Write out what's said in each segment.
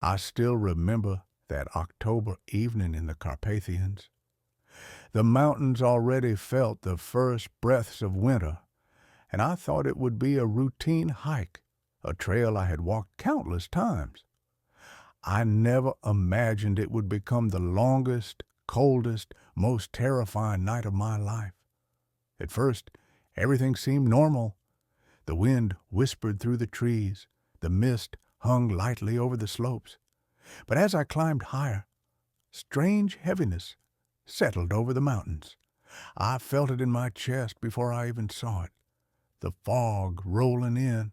I still remember that October evening in the Carpathians. The mountains already felt the first breaths of winter, and I thought it would be a routine hike, a trail I had walked countless times. I never imagined it would become the longest, coldest, most terrifying night of my life. At first, everything seemed normal. The wind whispered through the trees, the mist hung lightly over the slopes. But as I climbed higher, strange heaviness settled over the mountains. I felt it in my chest before I even saw it. The fog rolling in.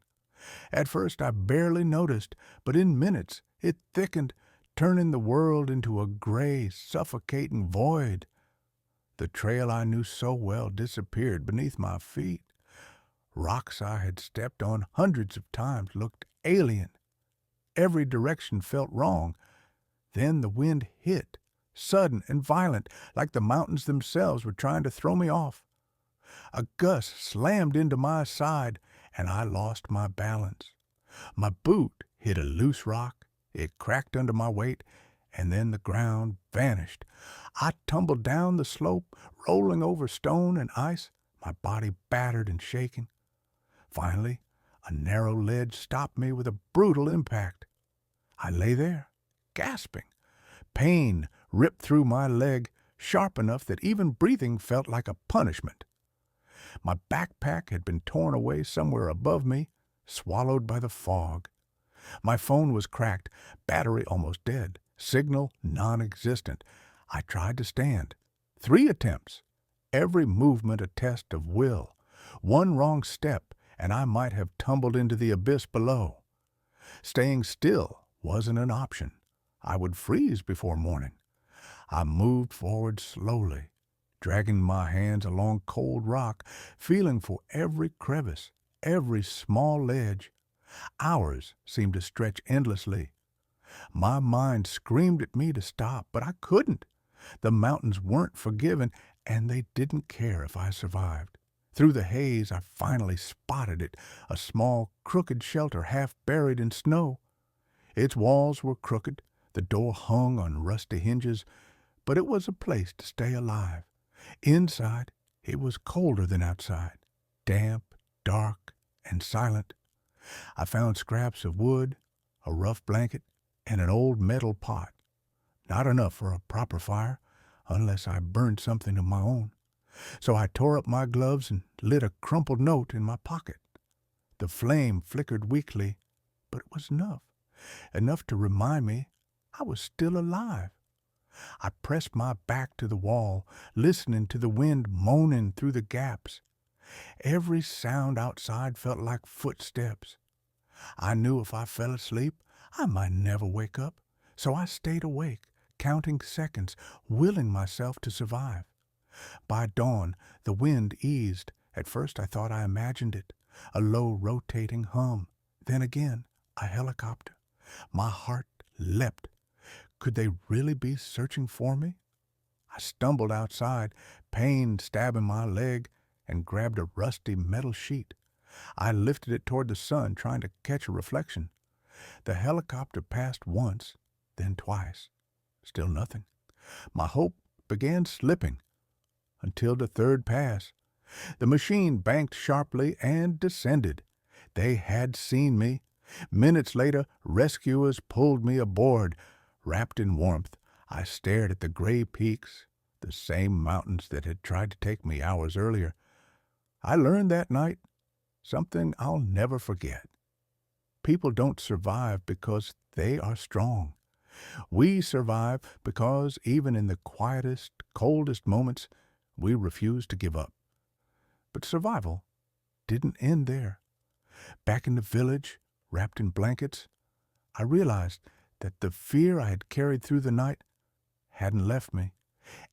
At first I barely noticed, but in minutes it thickened, turning the world into a gray, suffocating void. The trail I knew so well disappeared beneath my feet. Rocks I had stepped on hundreds of times looked alien. Every direction felt wrong. Then the wind hit, sudden and violent, like the mountains themselves were trying to throw me off. A gust slammed into my side, and I lost my balance. My boot hit a loose rock, it cracked under my weight, and then the ground vanished. I tumbled down the slope, rolling over stone and ice, my body battered and shaking. Finally, a narrow ledge stopped me with a brutal impact. I lay there, gasping. Pain ripped through my leg, sharp enough that even breathing felt like a punishment. My backpack had been torn away somewhere above me, swallowed by the fog. My phone was cracked, battery almost dead, signal non-existent. I tried to stand. 3 attempts. Every movement a test of will. One wrong step, and I might have tumbled into the abyss below. Staying still wasn't an option. I would freeze before morning. I moved forward slowly, dragging my hands along cold rock, feeling for every crevice, every small ledge. Hours seemed to stretch endlessly. My mind screamed at me to stop, but I couldn't. The mountains weren't forgiving, and they didn't care if I survived. Through the haze, I finally spotted it, a small, crooked shelter half buried in snow. Its walls were crooked, the door hung on rusty hinges, but it was a place to stay alive. Inside, it was colder than outside, damp, dark, and silent. I found scraps of wood, a rough blanket, and an old metal pot. Not enough for a proper fire, unless I burned something of my own. So I tore up my gloves and lit a crumpled note in my pocket. The flame flickered weakly, but it was enough to remind me I was still alive. I pressed my back to the wall, listening to the wind moaning through the gaps. Every sound outside felt like footsteps. I knew if I fell asleep, I might never wake up, so I stayed awake, counting seconds, willing myself to survive. By dawn, the wind eased. At first I thought I imagined it, a low rotating hum. Then again, a helicopter. My heart leapt. Could they really be searching for me? I stumbled outside, pain stabbing my leg, and grabbed a rusty metal sheet. I lifted it toward the sun, trying to catch a reflection. The helicopter passed once, then twice. Still nothing. My hope began slipping until the third pass. The machine banked sharply and descended. They had seen me. Minutes later, rescuers pulled me aboard. Wrapped in warmth, I stared at the gray peaks, the same mountains that had tried to take me hours earlier. I learned that night something I'll never forget. People don't survive because they are strong. We survive because even in the quietest, coldest moments, we refuse to give up. But survival didn't end there. Back in the village, wrapped in blankets, I realized that the fear I had carried through the night hadn't left me.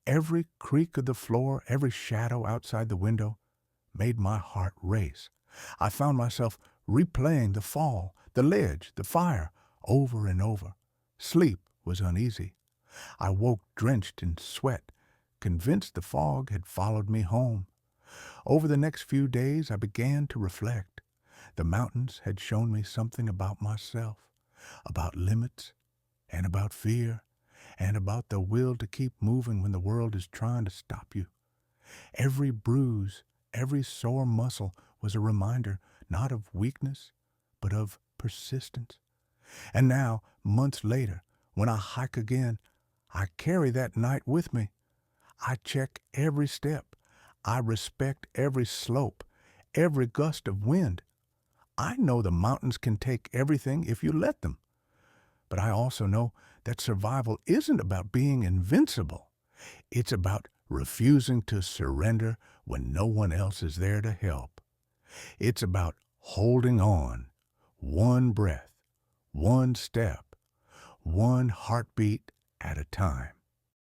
Every creak of the floor, every shadow outside the window made my heart race. I found myself replaying the fall, the ledge, the fire, over and over. Sleep was uneasy. I woke drenched in sweat, convinced the fog had followed me home. Over the next few days, I began to reflect. The mountains had shown me something about myself, about limits, and about fear, and about the will to keep moving when the world is trying to stop you. Every bruise, every sore muscle was a reminder not of weakness, but of persistence. And now, months later, when I hike again, I carry that night with me. I check every step. I respect every slope, every gust of wind. I know the mountains can take everything if you let them. But I also know that survival isn't about being invincible. It's about refusing to surrender when no one else is there to help. It's about holding on, one breath, one step, one heartbeat at a time.